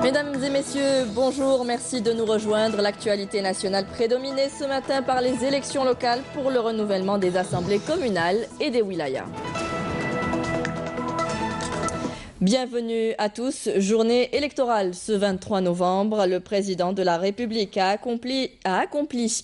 Mesdames et messieurs, bonjour, merci de nous rejoindre. L'actualité nationale prédominée ce matin par les élections locales pour le renouvellement des assemblées communales et des wilayas. Bienvenue à tous. Journée électorale ce 23 novembre. Le président de la République a accompli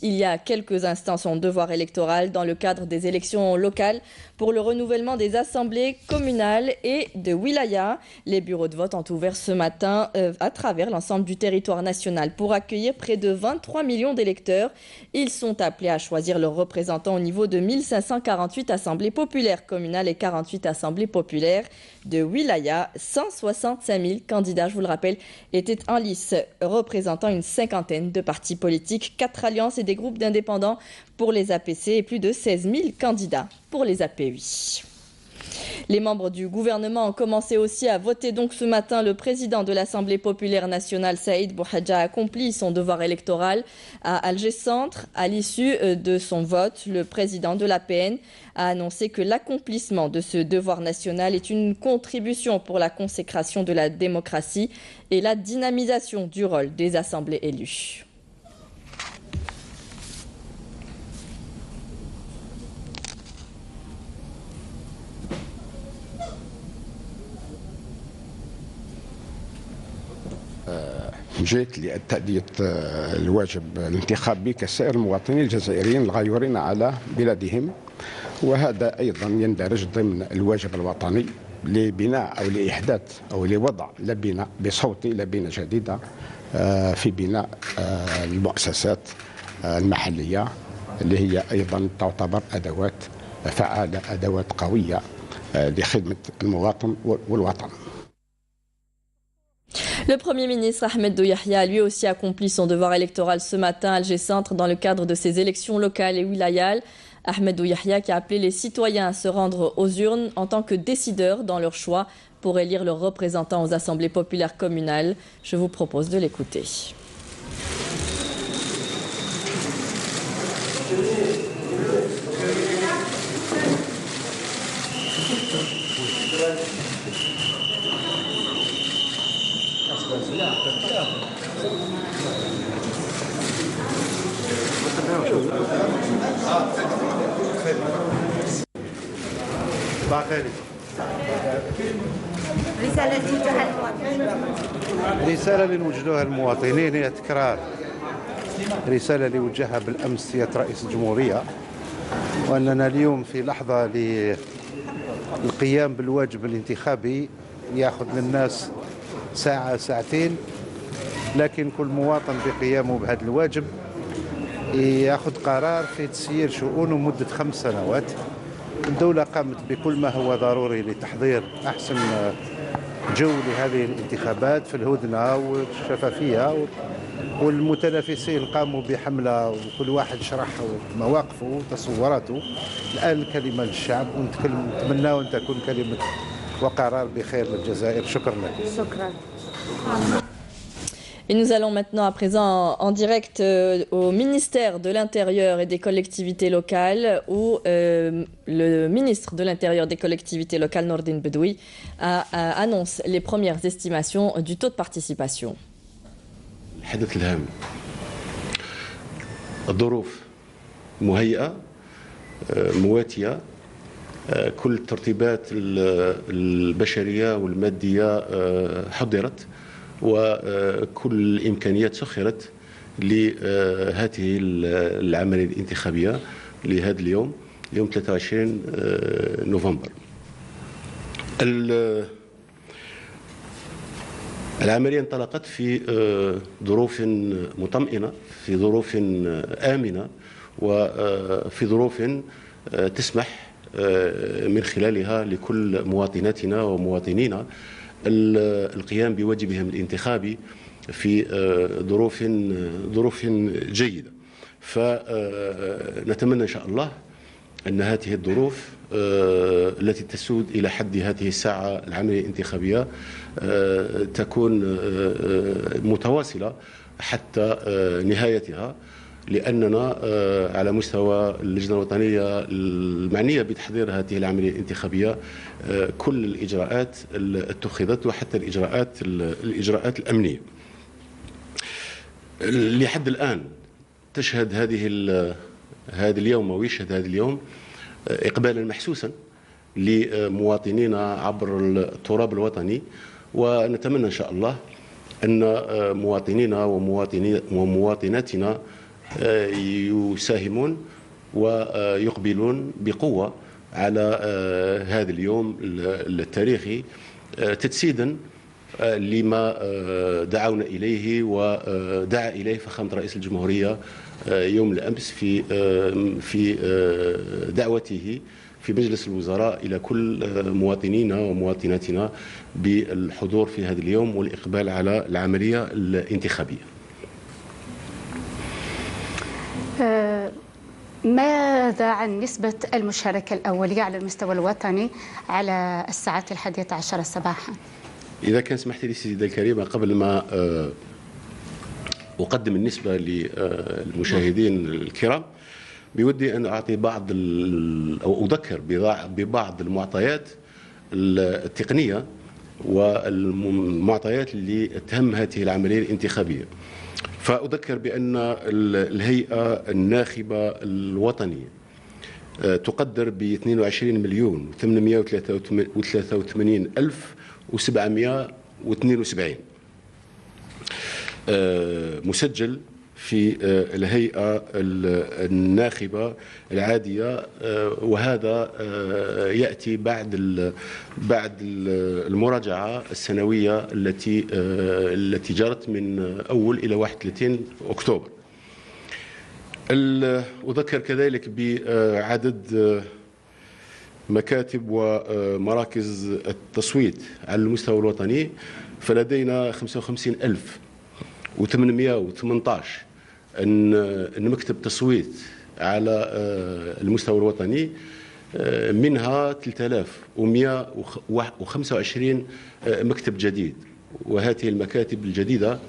il y a quelques instants son devoir électoral dans le cadre des élections locales pour le renouvellement des assemblées communales et de wilaya. Les bureaux de vote ont ouvert ce matin à travers l'ensemble du territoire national pour accueillir près de 23 millions d'électeurs. Ils sont appelés à choisir leurs représentants au niveau de 1548 assemblées populaires communales et 48 assemblées populaires de wilaya. 165 000 candidats, je vous le rappelle, étaient en lice, représentant une cinquantaine de partis politiques, 4 alliances et des groupes d'indépendants pour les APC et plus de 16 000 candidats pour les APUI. Les membres du gouvernement ont commencé aussi à voter. Donc ce matin, le président de l'Assemblée populaire nationale, Saïd Bouhadja, a accompli son devoir électoral à Alger Centre. À l'issue de son vote, le président de l'APN a annoncé que l'accomplissement de ce devoir national est une contribution pour la consécration de la démocratie et la dynamisation du rôle des assemblées élues. جئت لتأدية الواجب الانتخابي كسائر المواطنين الجزائريين الغيورين على بلادهم، وهذا أيضا يندرج ضمن الواجب الوطني لبناء أو لإحداث أو لوضع لبنة بصوتي لبنة جديدة في بناء المؤسسات المحلية اللي هي أيضا تعتبر أدوات فعالة، أدوات قوية لخدمة المواطن والوطن. Le Premier ministre Ahmed Yahya a lui aussi accompli son devoir électoral ce matin à Alger Centre dans le cadre de ses élections locales et wilayales. Ahmed Yahya qui a appelé les citoyens à se rendre aux urnes en tant que décideurs dans leur choix pour élire leurs représentants aux assemblées populaires communales. Je vous propose de l'écouter. رسالة اللي نوجهوها للمواطنين هي تكرار رسالة اللي وجهها بالأمس سيادة رئيس الجمهورية، وأننا اليوم في لحظة للقيام بالواجب الانتخابي يأخذ للناس ساعة ساعتين، لكن كل مواطن بقيامه بهذا الواجب يأخذ قرار في تسيير شؤونه مدة 5 سنوات. الدولة قامت بكل ما هو ضروري لتحضير أحسن جو لهذه الانتخابات في الهدنة والشفافية، والمتنافسين قاموا بحملة وكل واحد شرح مواقفه وتصوراته. الآن الكلمة للشعب ونتمنى أن تكون كلمة وقرار بخير للجزائر. شكرا لك. شكرا. Et nous allons maintenant à présent en direct au ministère de l'Intérieur et des collectivités locales où le ministre de l'Intérieur des collectivités locales, Nordine Bedoui, annonce les premières estimations du taux de participation. الحدث الهام الظروف مهيئة مواتية، كل الترتيبات البشرية والمادية حضرت وكل الإمكانيات سخرت لهذه العملية الانتخابية لهذا اليوم 23 نوفمبر. العملية انطلقت في ظروف مطمئنة، في ظروف آمنة، وفي ظروف تسمح من خلالها لكل مواطناتنا ومواطنينا القيام بواجبهم الانتخابي في ظروف جيدة. فنتمنى إن شاء الله أن هذه الظروف التي تسود إلى حد هذه الساعة العملية الانتخابية تكون متواصلة حتى نهايتها، لأننا على مستوى اللجنة الوطنية المعنية بتحضير هذه العملية الانتخابية كل الإجراءات اتخذت، وحتى الإجراءات الأمنية. لحد الآن تشهد هذا اليوم، أو يشهد هذا اليوم إقبالا محسوسا لمواطنينا عبر التراب الوطني، ونتمنى إن شاء الله أن مواطنينا ومواطناتنا يساهمون ويقبلون بقوة على هذا اليوم التاريخي تجسيدا لما دعونا إليه ودعا إليه فخامة رئيس الجمهورية يوم الأمس في دعوته في مجلس الوزراء إلى كل مواطنينا ومواطناتنا بالحضور في هذا اليوم والإقبال على العملية الانتخابية. ماذا عن نسبة المشاركة الأولية على المستوى الوطني على الساعات 11 صباحا؟ إذا كان سمحت لي سيدة الكريمة، قبل ما أقدم النسبة للمشاهدين الكرام، بودي أن أعطي أو أذكر ببعض المعطيات التقنية والمعطيات اللي تهم هذه العملية الانتخابية. فأذكر بأن الهيئة الناخبة الوطنية تقدر ب 22,883,772 مسجل في الهيئة الناخبة العادية، وهذا يأتي بعد المراجعة السنوية التي جرت من أول إلى 31 أكتوبر. أذكر كذلك بعدد مكاتب ومراكز التصويت على المستوى الوطني، فلدينا 55,818 مكتب تصويت على المستوى الوطني، منها 3,125 مكتب جديد. وهذه المكاتب الجديدة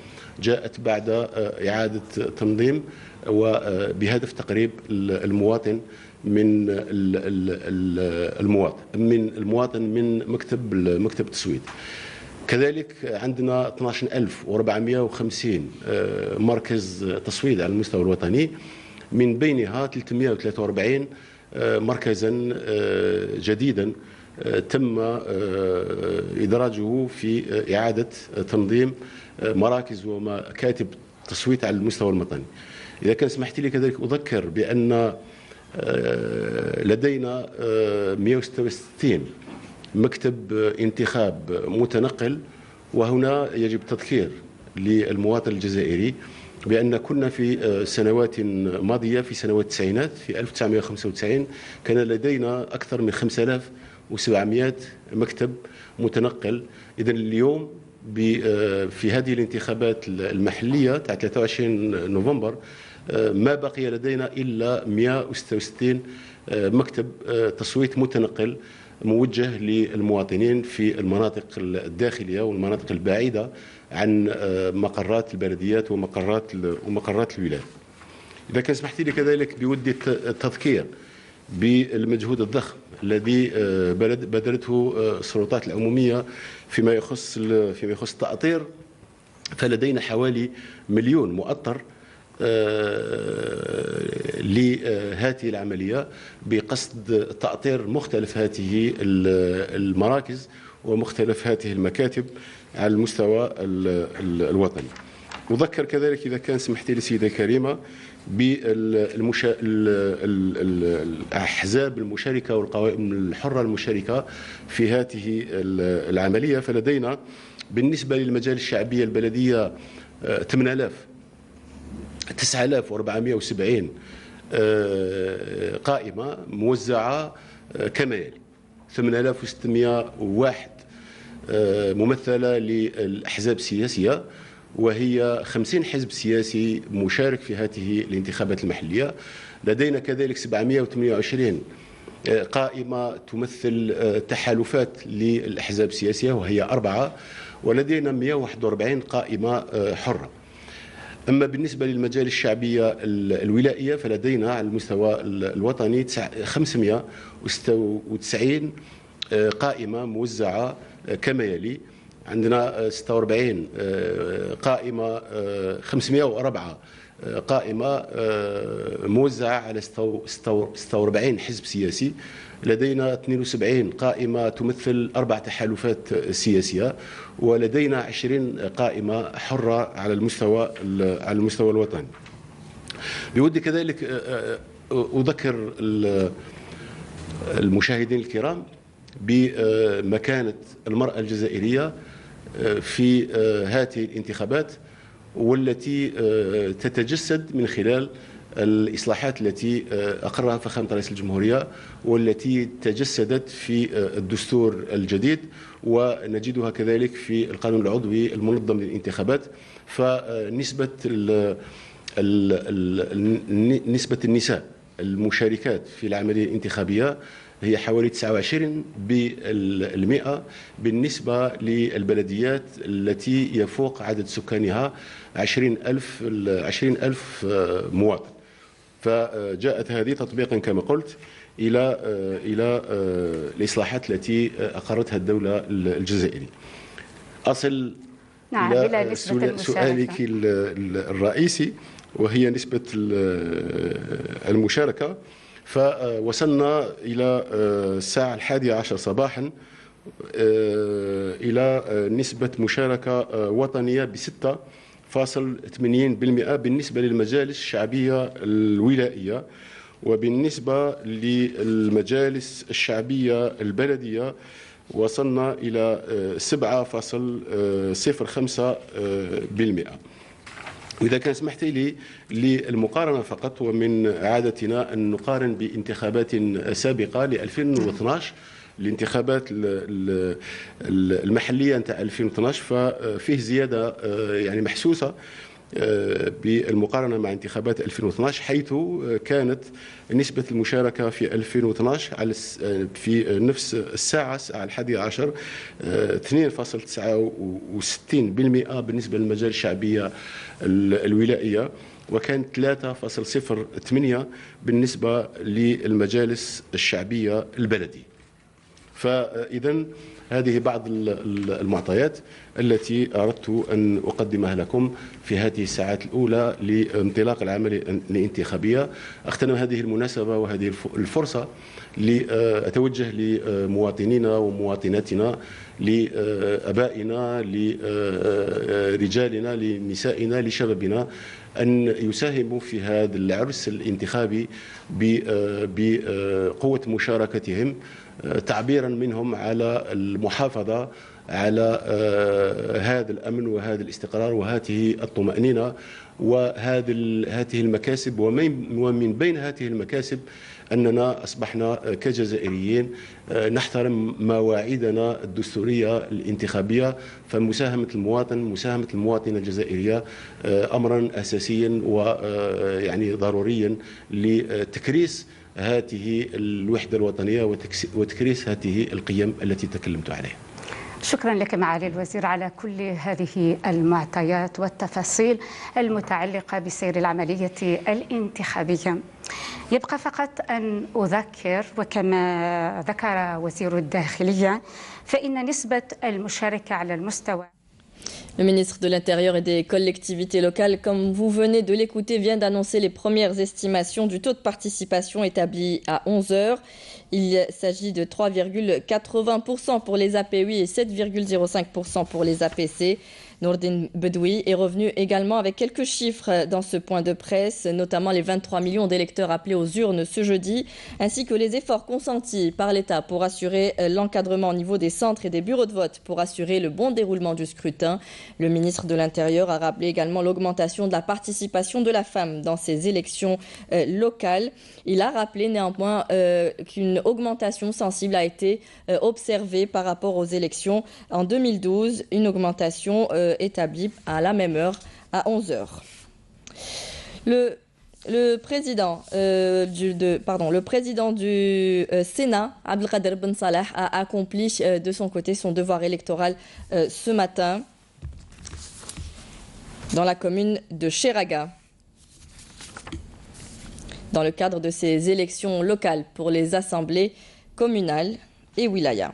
جاءت بعد إعادة تنظيم وبهدف تقريب المواطن من المواطن من مكتب التصويت. كذلك عندنا 12,450 مركز تصويت على المستوى الوطني، من بينها 343 مركزا جديدا تم إدراجه في إعادة تنظيم مراكز ومكاتب تصويت على المستوى الوطني. إذا كان سمحت لي كذلك أذكر بأن لدينا 166 مكتب انتخاب متنقل. وهنا يجب تذكير للمواطن الجزائري بأن كنا في سنوات ماضية، في سنوات التسعينات، في 1995 كان لدينا أكثر من 5,700 مكتب متنقل. إذن اليوم في هذه الانتخابات المحلية تاع 23 نوفمبر ما بقي لدينا إلا 166 مكتب تصويت متنقل موجه للمواطنين في المناطق الداخلية والمناطق البعيدة عن مقرات البلديات ومقرات الولايات. إذا كان سمحت لي كذلك بودي التذكير بالمجهود الضخم الذي بذلته السلطات العمومية فيما يخص التأطير. فلدينا حوالي 1,000,000 مؤطر لهذه العملية بقصد تأطير مختلف هذه المراكز ومختلف هذه المكاتب على المستوى الوطني. أذكر كذلك إذا كان سمحت لي سيدة كريمة بالأحزاب المشاركة والقوائم الحرة المشاركة في هذه العملية. فلدينا بالنسبة للمجالس الشعبية البلدية 9,470 قائمة موزعة كما يلي: 8,601 ممثلة للأحزاب السياسية، وهي 50 حزب سياسي مشارك في هذه الانتخابات المحلية. لدينا كذلك 728 قائمة تمثل تحالفات للأحزاب السياسية وهي 4، ولدينا 141 قائمة حرة. أما بالنسبة للمجال الشعبية الولائية فلدينا على المستوى الوطني 596 قائمة موزعة كما يلي. عندنا 46 قائمة، 504 قائمة موزعة على 46 حزب سياسي. لدينا 72 قائمة تمثل 4 تحالفات سياسية، ولدينا 20 قائمة حرة على المستوى الوطني. بودي كذلك أذكر المشاهدين الكرام بمكانة المرأة الجزائرية في هذه الانتخابات، والتي تتجسد من خلال الإصلاحات التي أقرها فخامة رئيس الجمهورية، والتي تجسدت في الدستور الجديد، ونجدها كذلك في القانون العضوي المنظم للانتخابات. فنسبة نسبة النساء المشاركات في العملية الانتخابية هي حوالي 29% بالنسبة للبلديات التي يفوق عدد سكانها 20,000 مواطن. فجاءت هذه تطبيقا كما قلت إلى الإصلاحات التي أقرتها الدولة الجزائرية. أصل إلى سؤالك الرئيسي، وهي نسبة المشاركة. فوصلنا إلى الساعة 11 صباحا إلى نسبة مشاركة وطنية ب6.80% بالنسبة للمجالس الشعبية الولائية، وبالنسبة للمجالس الشعبية البلدية وصلنا إلى 7.05%. وإذا كان سمحت لي للمقارنة فقط، ومن عادتنا أن نقارن بانتخابات سابقة ل 2012، الانتخابات المحلية نتاع 2012، ففيه زيادة يعني محسوسة بالمقارنة مع انتخابات 2012، حيث كانت نسبة المشاركة في 2012 على في نفس الساعة 11 2.69% بالنسبة للمجال الشعبية الولائية، وكان 3.08% بالنسبة للمجالس الشعبية البلدي. فإذا هذه بعض المعطيات التي أردت أن أقدمها لكم في هذه الساعات الأولى لانطلاق العملية الانتخابية. أغتنم هذه المناسبة وهذه الفرصة لأتوجه لمواطنينا ومواطناتنا، لأبائنا، لرجالنا، لنسائنا، لشبابنا، أن يساهموا في هذا العرس الانتخابي بقوة مشاركتهم، تعبيرا منهم على المحافظة على هذا الأمن وهذا الاستقرار وهذه الطمأنينة وهذه المكاسب. ومن بين هذه المكاسب أننا أصبحنا كجزائريين نحترم مواعيدنا الدستورية الانتخابية. فمساهمة المواطنة الجزائرية أمرا أساسيا ويعني ضروريا لتكريس هذه الوحدة الوطنية وتكريس هذه القيم التي تكلمت عليها. شكرا لك معالي الوزير على كل هذه المعطيات والتفاصيل المتعلقة بسير العملية الانتخابية. يبقى فقط أن أذكر، وكما ذكر وزير الداخلية، فإن نسبة المشاركة على المستوى. Le ministre de l'Intérieur et des collectivités locales, comme vous venez de l'écouter, vient d'annoncer les premières estimations du taux de participation établi à 11 heures. Il s'agit de 3,80% pour les APUI et 7,05% pour les APC. Nourdine Bedoui est revenu également avec quelques chiffres dans ce point de presse, notamment les 23 millions d'électeurs appelés aux urnes ce jeudi, ainsi que les efforts consentis par l'État pour assurer l'encadrement au niveau des centres et des bureaux de vote pour assurer le bon déroulement du scrutin. Le ministre de l'Intérieur a rappelé également l'augmentation de la participation de la femme dans ces élections locales. Il a rappelé néanmoins qu'une augmentation sensible a été observée par rapport aux élections en 2012, une augmentation établi à la même heure, à 11 heures. Le président du Sénat, Abdelkader Ben Salah, a accompli de son côté son devoir électoral ce matin. dans la commune de Cheraga, dans le cadre de ces élections locales pour les assemblées communales et wilaya.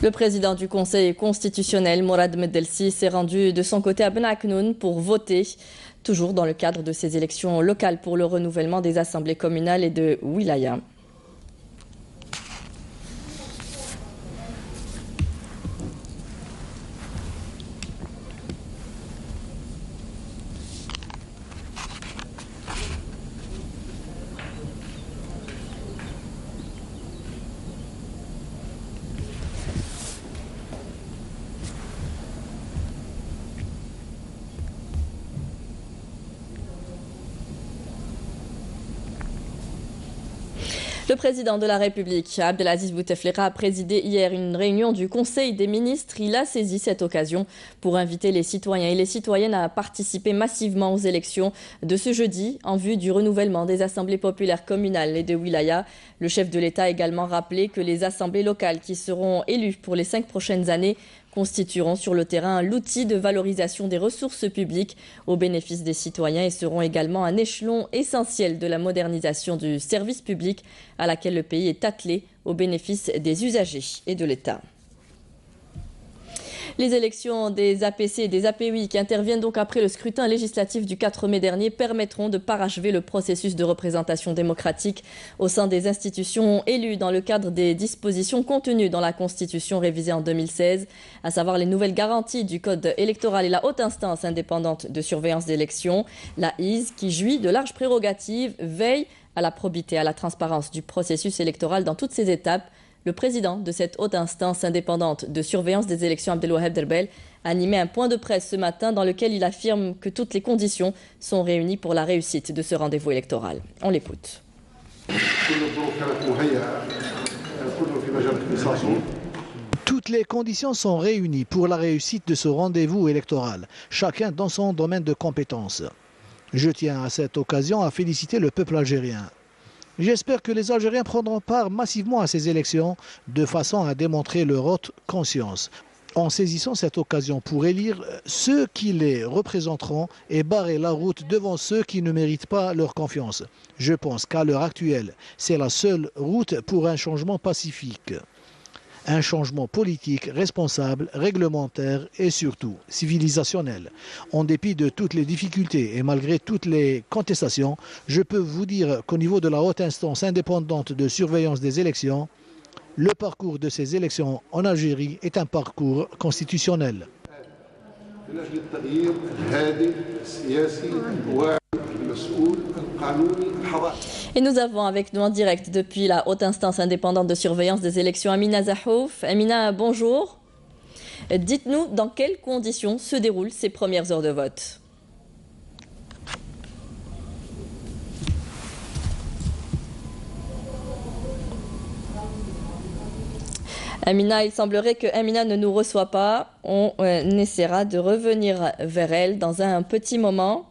Le président du Conseil constitutionnel, Mourad Medelsi, s'est rendu de son côté à Ben Aknoun pour voter, toujours dans le cadre de ces élections locales pour le renouvellement des assemblées communales et de wilaya. Le président de la République, Abdelaziz Bouteflika, a présidé hier une réunion du Conseil des ministres. Il a saisi cette occasion pour inviter les citoyens et les citoyennes à participer massivement aux élections de ce jeudi en vue du renouvellement des assemblées populaires communales et de wilaya. Le chef de l'État a également rappelé que les assemblées locales qui seront élues pour les 5 prochaines années constitueront sur le terrain l'outil de valorisation des ressources publiques au bénéfice des citoyens et seront également un échelon essentiel de la modernisation du service public à laquelle le pays est attelé au bénéfice des usagers et de l'État. Les élections des APC et des APUI qui interviennent donc après le scrutin législatif du 4 mai dernier permettront de parachever le processus de représentation démocratique au sein des institutions élues dans le cadre des dispositions contenues dans la Constitution révisée en 2016, à savoir les nouvelles garanties du code électoral et la haute instance indépendante de surveillance d'élections, la HISE, qui jouit de larges prérogatives, veille à la probité, à la transparence du processus électoral dans toutes ses étapes. Le président de cette haute instance indépendante de surveillance des élections, Abdelwaheb Derbel, a animé un point de presse ce matin dans lequel il affirme que toutes les conditions sont réunies pour la réussite de ce rendez-vous électoral. On l'écoute. Toutes les conditions sont réunies pour la réussite de ce rendez-vous électoral, chacun dans son domaine de compétences. Je tiens à cette occasion à féliciter le peuple algérien. J'espère que les Algériens prendront part massivement à ces élections de façon à démontrer leur haute conscience, en saisissant cette occasion pour élire ceux qui les représenteront et barrer la route devant ceux qui ne méritent pas leur confiance. Je pense qu'à l'heure actuelle, c'est la seule route pour un changement pacifique. Un changement politique, responsable, réglementaire et surtout civilisationnel. En dépit de toutes les difficultés et malgré toutes les contestations, je peux vous dire qu'au niveau de la haute instance indépendante de surveillance des élections, le parcours de ces élections en Algérie est un parcours constitutionnel. Et nous avons avec nous en direct depuis la haute instance indépendante de surveillance des élections Amina Zahouf. Amina, bonjour. Dites-nous dans quelles conditions se déroulent ces premières heures de vote. Amina, il semblerait que Amina ne nous reçoit pas. On essaiera de revenir vers elle dans un petit moment.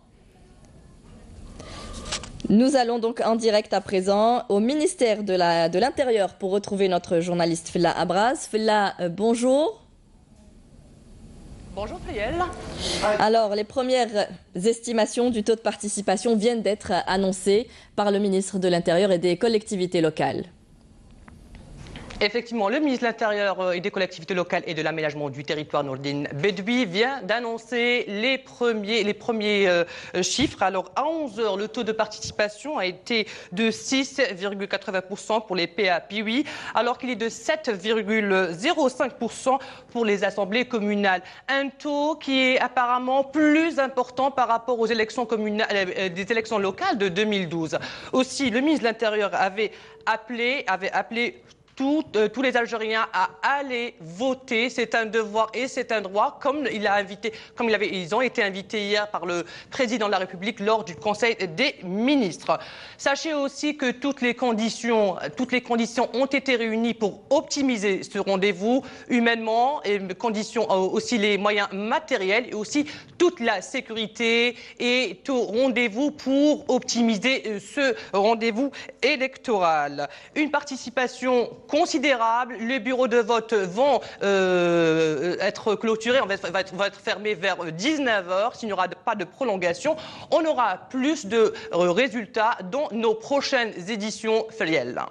Nous allons donc en direct à présent au ministère de l'Intérieur pour retrouver notre journaliste Fella Abras. Fella, bonjour. Bonjour Fayel. Alors, les premières estimations du taux de participation viennent d'être annoncées par le ministre de l'Intérieur et des collectivités locales. Effectivement, le ministre de l'Intérieur et des collectivités locales et de l'aménagement du territoire, Nourdine Bedoui, vient d'annoncer les premiers chiffres. Alors, à 11h, le taux de participation a été de 6,80% pour les PAPUI, alors qu'il est de 7,05% pour les assemblées communales. Un taux qui est apparemment plus important par rapport aux élections communales, des élections locales de 2012. Aussi, le ministre de l'Intérieur avait appelé tous les Algériens à aller voter. C'est un devoir et c'est un droit, ils ont été invités hier par le président de la République lors du Conseil des ministres. Sachez aussi que toutes les conditions ont été réunies pour optimiser ce rendez-vous humainement, et conditions aussi les moyens matériels et aussi toute la sécurité et tout rendez-vous pour optimiser ce rendez-vous électoral. Une participation considérable. Les bureaux de vote vont être clôturés, va être fermés vers 19h. S'il n'y aura pas de prolongation, on aura plus de résultats dans nos prochaines éditions férielles.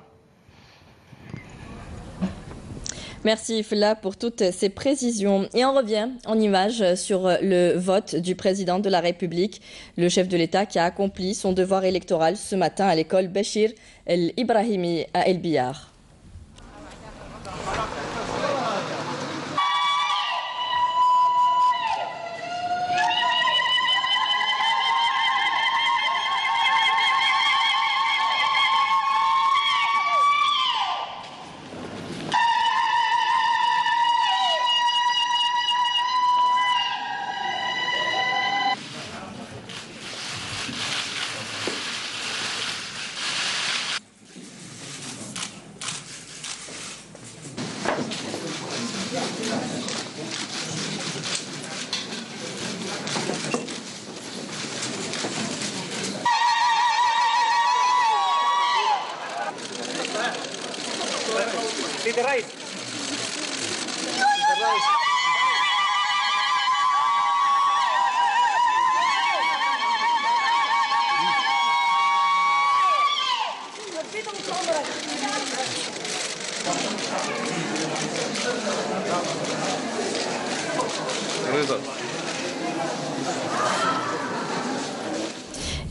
Merci Fla pour toutes ces précisions. Et on revient en images sur le vote du président de la République, le chef de l'État qui a accompli son devoir électoral ce matin à l'école Béchir El Ibrahimi à El Biar.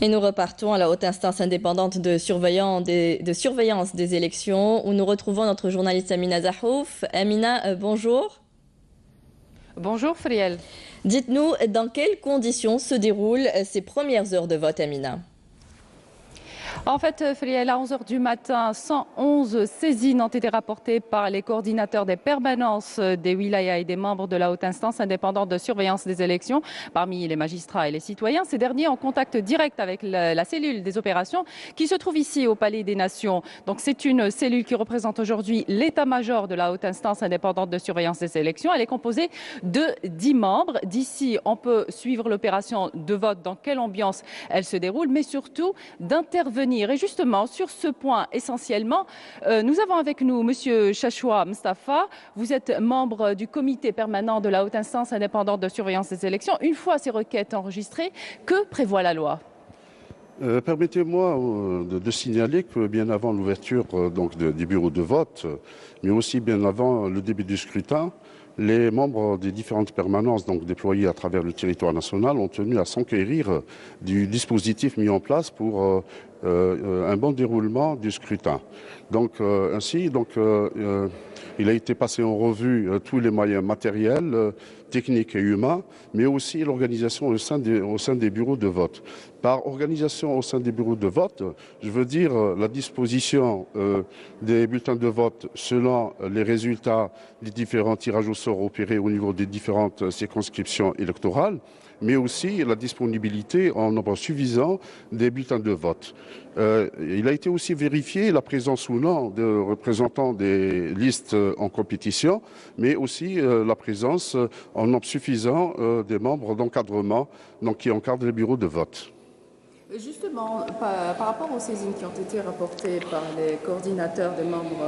Et nous repartons à la haute instance indépendante de surveillance des élections où nous retrouvons notre journaliste Amina Zahouf. Amina, bonjour. Bonjour Friel. Dites-nous dans quelles conditions se déroulent ces premières heures de vote, Amina? En fait, Friel, à 11h du matin, 111 saisines ont été rapportées par les coordinateurs des permanences des wilayas et des membres de la haute instance indépendante de surveillance des élections, parmi les magistrats et les citoyens. Ces derniers en contact direct avec la cellule des opérations qui se trouve ici au Palais des Nations. Donc c'est une cellule qui représente aujourd'hui l'état-major de la haute instance indépendante de surveillance des élections. Elle est composée de 10 membres. D'ici, on peut suivre l'opération de vote, dans quelle ambiance elle se déroule, mais surtout d'intervenir. Et justement, sur ce point essentiellement, nous avons avec nous Monsieur Chachoua Mustafa. Vous êtes membre du comité permanent de la haute instance indépendante de surveillance des élections. Une fois ces requêtes enregistrées, que prévoit la loi? Permettez-moi de signaler que bien avant l'ouverture du bureau de vote, mais aussi bien avant le début du scrutin, les membres des différentes permanences déployées à travers le territoire national ont tenu à s'enquérir du dispositif mis en place pour un bon déroulement du scrutin. Il a été passé en revue tous les moyens matériels, techniques et humains, mais aussi l'organisation au sein des bureaux de vote. Par organisation au sein des bureaux de vote, je veux dire la disposition des bulletins de vote selon les résultats des différents tirages au sort opérés au niveau des différentes circonscriptions électorales, mais aussi la disponibilité en nombre suffisant des bulletins de vote. Il a été aussi vérifié la présence ou non de représentants des listes en compétition, mais aussi la présence en nombre suffisant des membres d'encadrement qui encadrent les bureaux de vote. Justement, par rapport aux saisines qui ont été rapportées par les coordinateurs des membres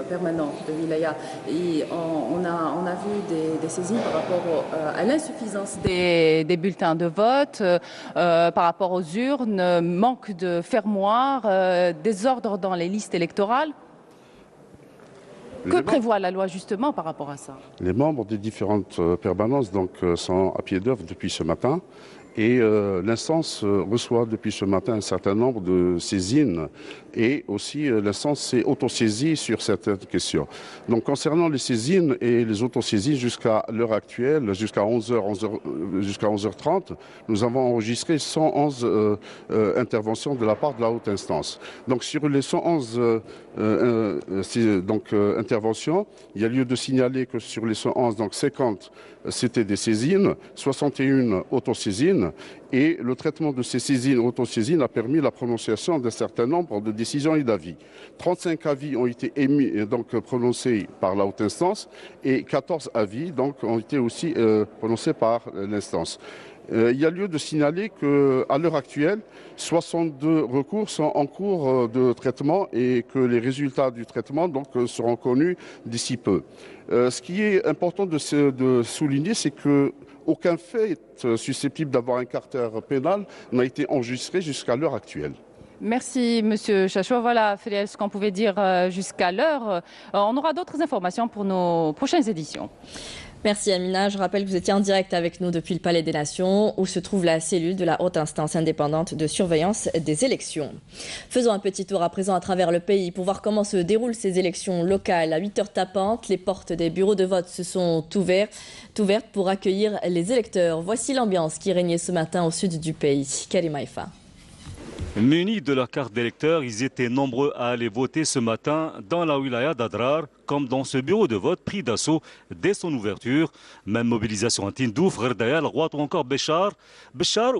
permanents de Wilaya, on a vu des saisines par rapport à l'insuffisance des bulletins de vote, par rapport aux urnes, manque de fermoirs, désordre dans les listes électorales. Que prévoit la loi justement par rapport à ça? Les membres des différentes permanences sont à pied d'œuvre depuis ce matin Et l'instance reçoit depuis ce matin un certain nombre de saisines et aussi l'instance s'est autosaisie sur certaines questions. Donc concernant les saisines et les autosaisines jusqu'à l'heure actuelle, jusqu'à 11h30, nous avons enregistré 111 interventions de la part de la haute instance. Donc sur les 111 interventions, il y a lieu de signaler que sur les 111, donc 50 c'était des saisines, 61 autosaisines, et le traitement de ces saisines autosaisines a permis la prononciation d'un certain nombre de décisions et d'avis. 35 avis ont été émis, donc prononcés par la haute instance, et 14 avis donc, ont été aussi prononcés par l'instance. Il y a lieu de signaler qu'à l'heure actuelle, 62 recours sont en cours de traitement et que les résultats du traitement donc, seront connus d'ici peu. Ce qui est important de souligner, c'est qu'aucun fait susceptible d'avoir un caractère pénal n'a été enregistré jusqu'à l'heure actuelle. Merci, Monsieur Chachoua. Voilà, Frédéric, ce qu'on pouvait dire jusqu'à l'heure. On aura d'autres informations pour nos prochaines éditions. Merci Amina. Je rappelle que vous étiez en direct avec nous depuis le Palais des Nations où se trouve la cellule de la haute instance indépendante de surveillance des élections. Faisons un petit tour à présent à travers le pays pour voir comment se déroulent ces élections locales. À 8h tapantes, les portes des bureaux de vote se sont ouvertes pour accueillir les électeurs. Voici l'ambiance qui régnait ce matin au sud du pays. Karim Haïfa. Munis de leur carte d'électeur, ils étaient nombreux à aller voter ce matin dans la wilaya d'Adrar, comme dans ce bureau de vote pris d'assaut dès son ouverture. Même mobilisation à Tindouf, Gherdaya, Rouat ou encore Béchar,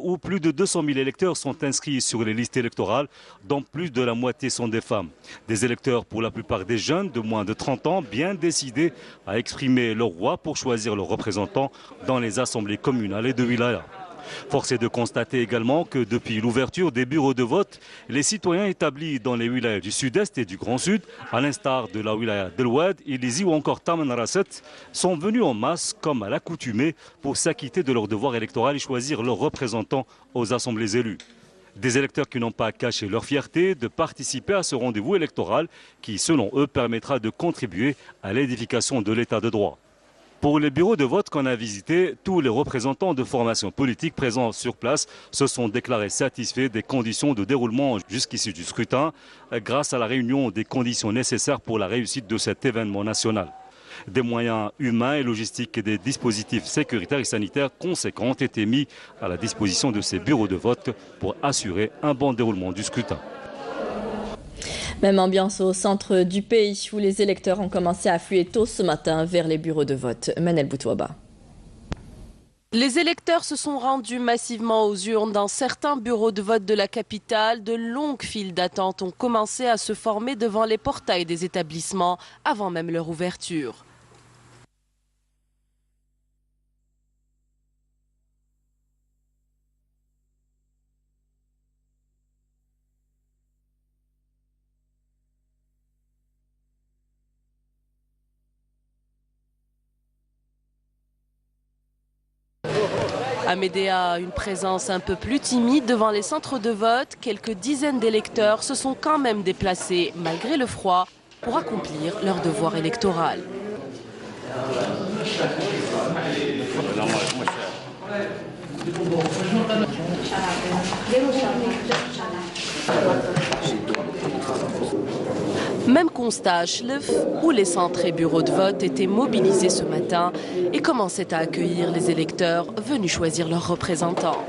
où plus de 200 000 électeurs sont inscrits sur les listes électorales, dont plus de la moitié sont des femmes. Des électeurs pour la plupart des jeunes de moins de 30 ans, bien décidés à exprimer leur voix pour choisir leurs représentants dans les assemblées communales et de wilaya. Force est de constater également que depuis l'ouverture des bureaux de vote, les citoyens établis dans les wilayas du sud-est et du Grand Sud, à l'instar de la wilaya d'El Oued, Ilizi ou encore Taman Rasset, sont venus en masse, comme à l'accoutumée, pour s'acquitter de leur devoir électoral et choisir leurs représentants aux assemblées élues. Des électeurs qui n'ont pas caché leur fierté de participer à ce rendez-vous électoral qui, selon eux, permettra de contribuer à l'édification de l'état de droit. Pour les bureaux de vote qu'on a visités, tous les représentants de formations politiques présents sur place se sont déclarés satisfaits des conditions de déroulement jusqu'ici du scrutin, grâce à la réunion des conditions nécessaires pour la réussite de cet événement national. Des moyens humains et logistiques et des dispositifs sécuritaires et sanitaires conséquents ont été mis à la disposition de ces bureaux de vote pour assurer un bon déroulement du scrutin. Même ambiance au centre du pays où les électeurs ont commencé à affluer tôt ce matin vers les bureaux de vote. Manel Boutouaba. Les électeurs se sont rendus massivement aux urnes dans certains bureaux de vote de la capitale. De longues files d'attente ont commencé à se former devant les portails des établissements avant même leur ouverture. Amédéa a une présence un peu plus timide devant les centres de vote. Quelques dizaines d'électeurs se sont quand même déplacés, malgré le froid, pour accomplir leur devoir électoral. Même constat à Chlef, où les centres et bureaux de vote étaient mobilisés ce matin et commençaient à accueillir les électeurs venus choisir leurs représentants.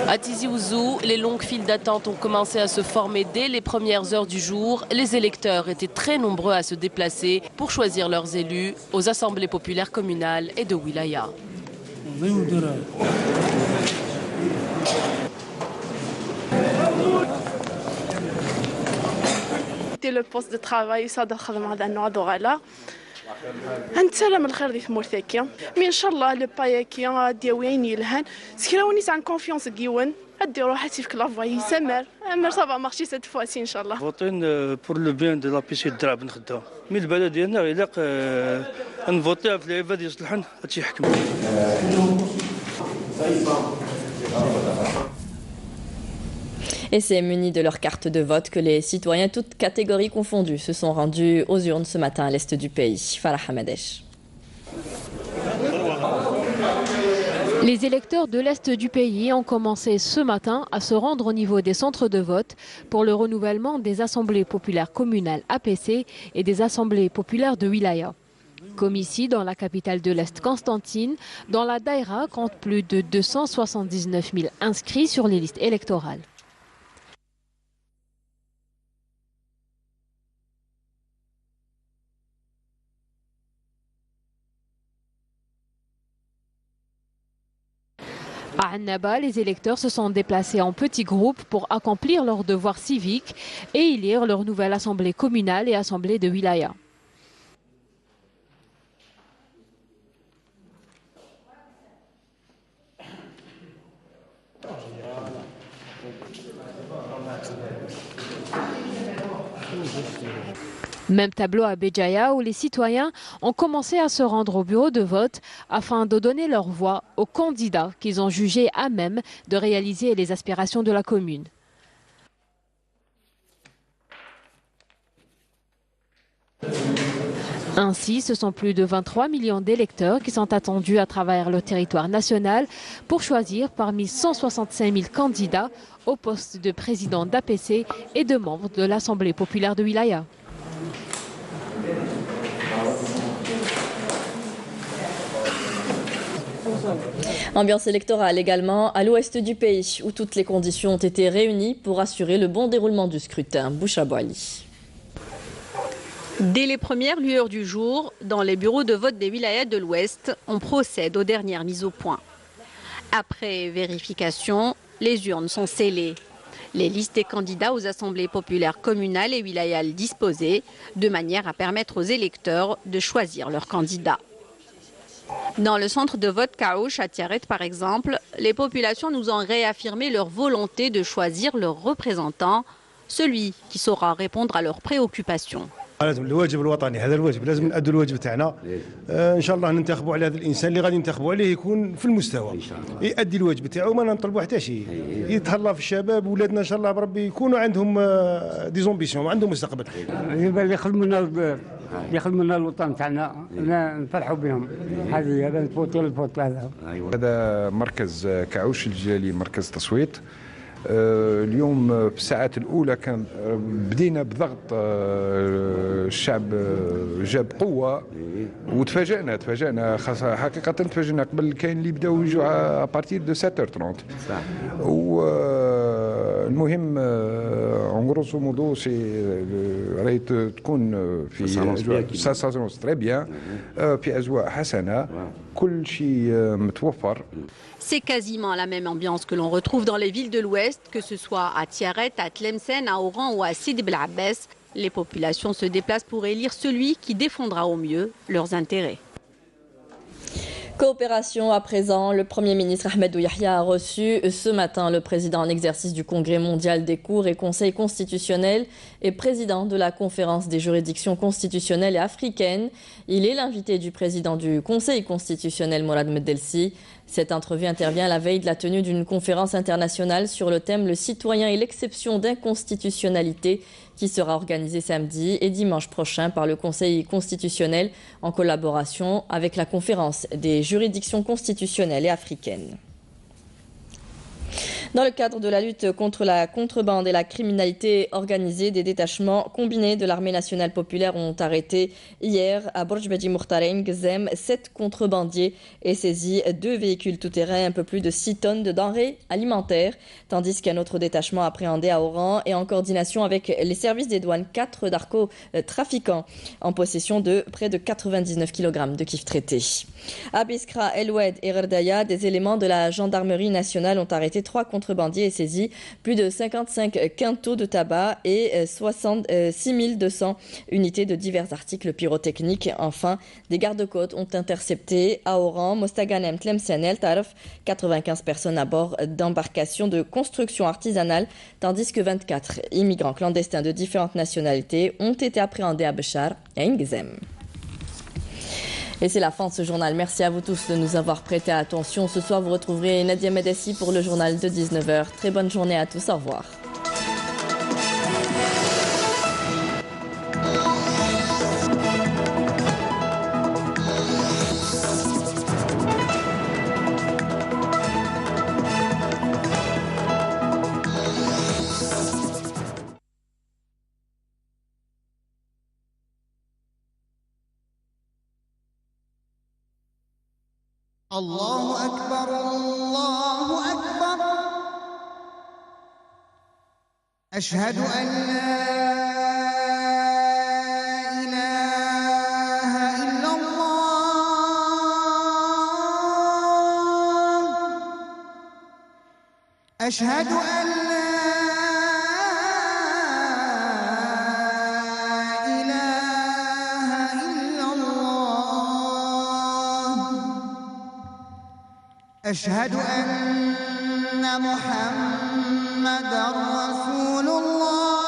À Tizi Ouzou, les longues files d'attente ont commencé à se former dès les premières heures du jour. Les électeurs étaient très nombreux à se déplacer pour choisir leurs élus aux assemblées populaires communales et de wilaya. Le poste de travail صادق خدمة هذا النوع دغلا نتسلم الخير دي ثمورثاكيا مي ان شاء الله لو باياكيا دياوين يلهان سكراوني سان كونفيونس كيون ادي روحاتي في كلافاي سمر اما صافا مارشي سيت فواسي ان شاء الله فوتين بور لو بيان دو لا بيسي دراب نخدم مي البلد ديالنا الا نفوتي في العباد يصلحن هادشي يحكم. Et c'est munis de leur carte de vote que les citoyens, toutes catégories confondues, se sont rendus aux urnes ce matin à l'est du pays. Farah Hamadesh. Les électeurs de l'Est du pays ont commencé ce matin à se rendre au niveau des centres de vote pour le renouvellement des assemblées populaires communales APC et des assemblées populaires de Wilaya. Comme ici, dans la capitale de l'Est, Constantine, dont la Daïra compte plus de 279 000 inscrits sur les listes électorales. À Annaba, les électeurs se sont déplacés en petits groupes pour accomplir leurs devoirs civiques et élire leur nouvelle assemblée communale et assemblée de wilaya. Même tableau à Béjaïa où les citoyens ont commencé à se rendre au bureau de vote afin de donner leur voix aux candidats qu'ils ont jugés à même de réaliser les aspirations de la commune. Ainsi, ce sont plus de 23 millions d'électeurs qui sont attendus à travers le territoire national pour choisir parmi 165 000 candidats au poste de président d'APC et de membre de l'Assemblée populaire de Wilaya. Ambiance électorale également à l'ouest du pays, où toutes les conditions ont été réunies pour assurer le bon déroulement du scrutin. Boucha Boali. Dès les premières lueurs du jour, dans les bureaux de vote des wilayas de l'Ouest, on procède aux dernières mises au point. Après vérification, les urnes sont scellées. Les listes des candidats aux assemblées populaires communales et wilayales disposées, de manière à permettre aux électeurs de choisir leur candidat. Dans le centre de vote Kaouch à Tiaret, par exemple, les populations nous ont réaffirmé leur volonté de choisir leur représentant, celui qui saura répondre à leurs préoccupations. لازم الواجب الوطني هذا الواجب لازم نأدوا الواجب تاعنا ان شاء الله ننتخبوا على هذا الانسان اللي غادي ننتخبوا عليه يكون في المستوى يؤدي الواجب تاعو ما نطلبوا حتى شيء يتهلا في الشباب ولادنا ان شاء الله بربي يكونوا عندهم دي زومبيسيون عندهم مستقبل اللي يخدموا لنا الوطن تاعنا نفرحوا بهم هذه هذا نفوتوا الفوت هذا مركز كعوش الجالي مركز تصويت اليوم في الساعات الأولى كان بدينا بضغط الشعب جاب قوة وتفاجأنا حقيقة تفاجأنا قبل كاين اللي بداو يجوا ابارتير دو 7h30 والمهم اون غروسو مودو سي راهي تكون في اجواء ساسونس تري بيان في اجواء حسنة كل شيء متوفر. C'est quasiment la même ambiance que l'on retrouve dans les villes de l'Ouest, que ce soit à Tiaret, à Tlemcen, à Oran ou à Sidi Bel Abbès. Les populations se déplacent pour élire celui qui défendra au mieux leurs intérêts. Coopération à présent, le Premier ministre Ahmed Yahya a reçu ce matin le président en exercice du Congrès mondial des cours et conseils constitutionnels et président de la conférence des juridictions constitutionnelles et africaines. Il est l'invité du président du Conseil constitutionnel Mourad Medelsi. Cette entrevue intervient à la veille de la tenue d'une conférence internationale sur le thème « Le citoyen et l'exception d'inconstitutionnalité » qui sera organisée samedi et dimanche prochain par le Conseil constitutionnel en collaboration avec la conférence des juridictions constitutionnelles et africaines. Dans le cadre de la lutte contre la contrebande et la criminalité organisée, des détachements combinés de l'armée nationale populaire ont arrêté hier à Borj Bedi Mourtarein, Gzem, 7 contrebandiers et saisi 2 véhicules tout-terrain, un peu plus de 6 tonnes de denrées alimentaires, tandis qu'un autre détachement appréhendé à Oran et en coordination avec les services des douanes 4 narcotrafiquants en possession de près de 99 kg de kif traités. À Biskra, El Oued et Rerdaya, des éléments de la gendarmerie nationale ont arrêté 3 contrebandiers et saisi plus de 55 quintaux de tabac et 66 200 unités de divers articles pyrotechniques. Enfin, des gardes-côtes ont intercepté à Oran, Mostaganem, Tlemcen et El Tarf 95 personnes à bord d'embarcations de construction artisanale, tandis que 24 immigrants clandestins de différentes nationalités ont été appréhendés à Béchar et à Ingzem. Et c'est la fin de ce journal. Merci à vous tous de nous avoir prêté attention. Ce soir, vous retrouverez Nadia Medessi pour le journal de 19h. Très bonne journée à tous. Au revoir. الله أكبر الله أكبر أشهد أن لا إله إلا الله أشهد أن لا إله إلا الله أشهد أن محمدًا رسول الله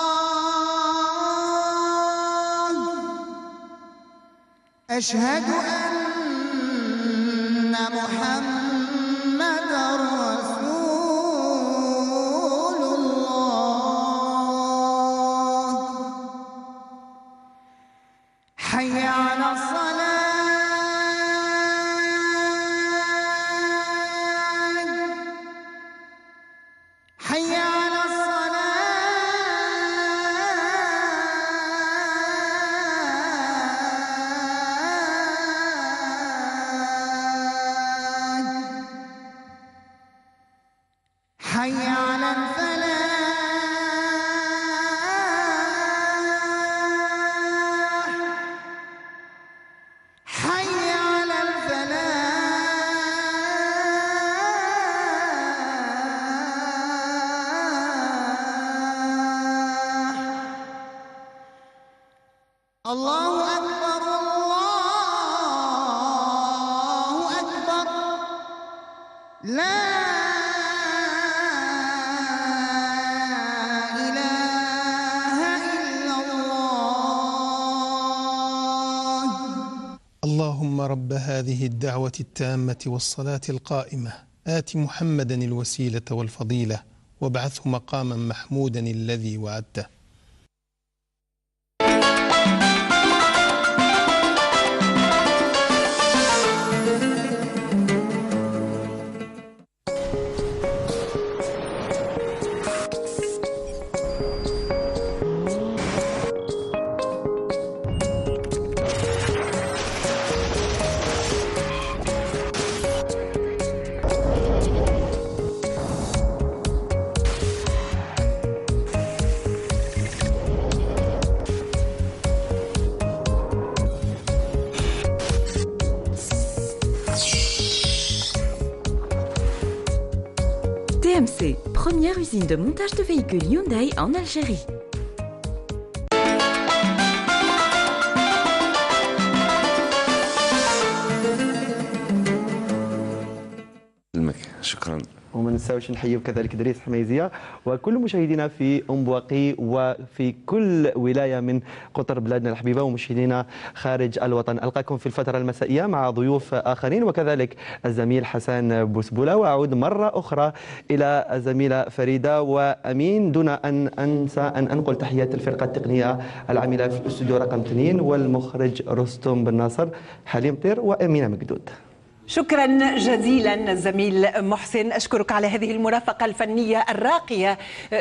أشهد أن محمدًا رسول الله حي على الصلاة حي على الصلاة حي على الفلاح حي على الفلاح الله أكبر الله أكبر لا إله إلا الله اللهم رب هذه الدعوة التامة والصلاة القائمة آت محمدا الوسيلة والفضيلة وابعثه مقاما محمودا الذي وعدته. TMC, première usine de montage de véhicules Hyundai en Algérie. شكرا. وما ننساوش نحيي كذلك دريس حميزيه وكل مشاهدينا في ام بواقي وفي كل ولايه من قطر بلادنا الحبيبه ومشاهدينا خارج الوطن. القاكم في الفتره المسائيه مع ضيوف اخرين وكذلك الزميل حسن بوسبوله، واعود مره اخرى الى الزميله فريده وامين دون ان انسى ان انقل تحيات الفرقه التقنيه العامله في الاستوديو رقم 2 والمخرج رستم بن ناصر، حليم طير وامينه مقدود. شكرا جزيلا زميل محسن، أشكرك على هذه المرافقة الفنية الراقية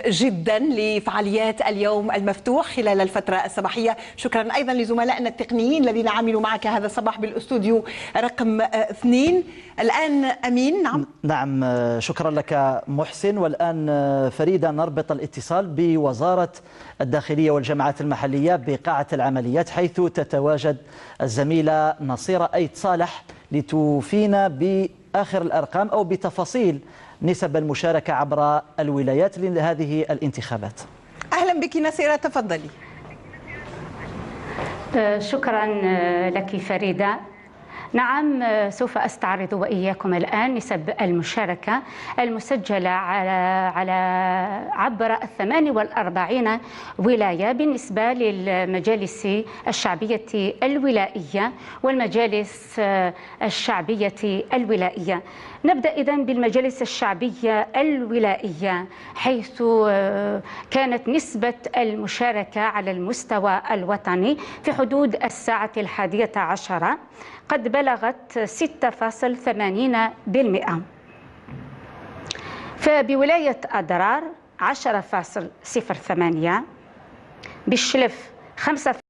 جدا لفعاليات اليوم المفتوح خلال الفترة الصباحية. شكرا أيضا لزملائنا التقنيين الذين عملوا معك هذا الصباح بالأستوديو رقم 2. الآن أمين. نعم شكرا لك محسن. والآن فريدة نربط الاتصال بوزارة الداخلية والجماعات المحلية بقاعة العمليات حيث تتواجد الزميلة نصيرة أيد صالح لتوفينا بآخر الأرقام أو بتفاصيل نسب المشاركة عبر الولايات لهذه الانتخابات. أهلا بك نصيرة، تفضلي. شكرا لك فريدة. نعم سوف أستعرض وإياكم الآن نسب المشاركة المسجلة عبر 48 ولاية بالنسبة للمجالس الشعبية الولائية والمجالس الشعبية الولائية. نبدأ إذن بالمجالس الشعبية الولائية، حيث كانت نسبة المشاركة على المستوى الوطني في حدود الساعة 11 قد بلغت 6.80%. فبولاية أدرار 10.08، بالشلف 5